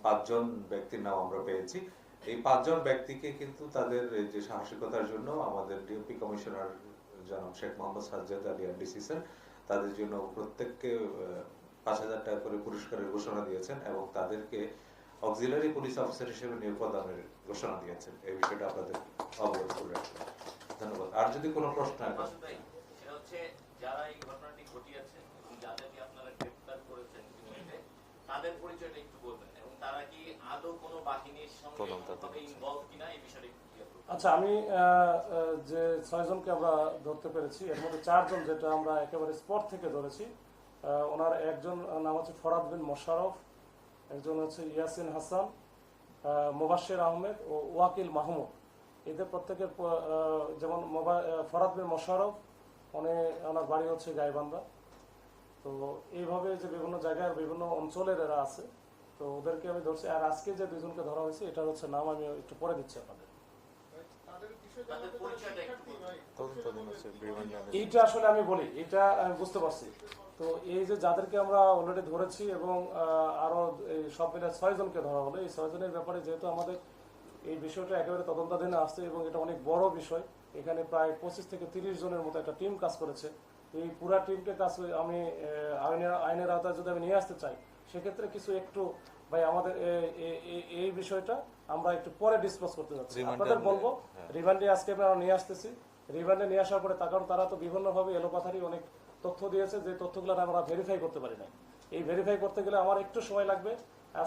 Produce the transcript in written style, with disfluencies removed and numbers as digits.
5 জন ব্যক্তির নাম আমরা পেয়েছি। এই 5 জন ব্যক্তিকে কিন্তু তাদের যে সাহসিকতার জন্য আমাদের ডিওপি কমিশনার জনাব শেখ মোহাম্মদ সাজ্জাদ আলী ডিসি স্যার তাদের জন্য প্রত্যেককে 5,000 টাকা করে পুরস্কারের ঘোষণা দিয়েছেন এবং তাদেরকে অক্সিলারি পুলিশ অফিসার হিসেবে নিয়োগ প্রদানের ঘোষণা দিয়েছেন। এই বিষয়টা আপনাদের অবগত করে রাখলাম। ধন্যবাদ। আর যদি কোনো প্রশ্ন থাকে, সেটা হচ্ছে যারা এই ঘটনাটি ঘটিয়েছে এবং যাদেরকে আপনারা গ্রেফতার করেছেন তাদের পরিচয়টা একটু বলবেন এবং তারা কি আদৌ কোনো বাহিনীর সঙ্গে ইনভলভ কিনা এই বিষয়টা একটু ক্লিয়ার করবেন। আচ্ছা, আমি যে 6 জনকে আমরা ধরতে পেরেছি এর মধ্যে 4 জন যেটা আমরা একেবারে স্পট থেকে ধরেছি, ওনার একজন নাম হচ্ছে ফরাদ বিন মোশাররফ, একজন হচ্ছে ইয়াসিন হাসান, মোবাশ্বের আহমেদ ও ওয়াকিল মাহমুদ। এদের প্রত্যেকের যেমন ফরাদ বিন মোশাররফ ওনার বাড়ি হচ্ছে গাইবান্ধা। তো এইভাবে যে বিভিন্ন জায়গার বিভিন্ন অঞ্চলের এরা আছে, তো ওদেরকে আমি ধরছি। আর আজকে যে 2 জনকে ধরা হয়েছে এটার হচ্ছে নাম আমি একটু পরে দিচ্ছি আপনাদের। এইটা আসলে আমি বলি, এটা আমি বুঝতে পারছি। তো এই যে যাদেরকে আমরা অলরেডি ধরেছি এবং আরো সব মিলে 6 জনকে ধরা হলো, এই 6 জনের ব্যাপারে যেহেতু আমাদের এই বিষয়টা একেবারে তদন্তাধীনে আসছে এবং এটা অনেক বড় বিষয়, এখানে প্রায় 25 থেকে 30 জনের মতো একটা টিম কাজ করেছে। এই পুরা টিমকে কাজ আমি আইনের আওতায় যদি আমি নিয়ে আসতে চাই, সেক্ষেত্রে কিছু একটু ভাই আমাদের এই বিষয়টা আমরা একটু পরে ডিসকাস করতে যাচ্ছি। আপনাদের বলবো রিমান্ডে আজকে আমরা নিয়ে আসতেছি। রিমান্ডে নিয়ে আসার পরে কারণ তারা তো বিভিন্নভাবে এলোপাথারি অনেক তথ্য দিয়েছে, যে তথ্যগুলো আমরা ভেরিফাই করতে পারি না। এই ভেরিফাই করতে গেলে আমার একটু সময় লাগবে।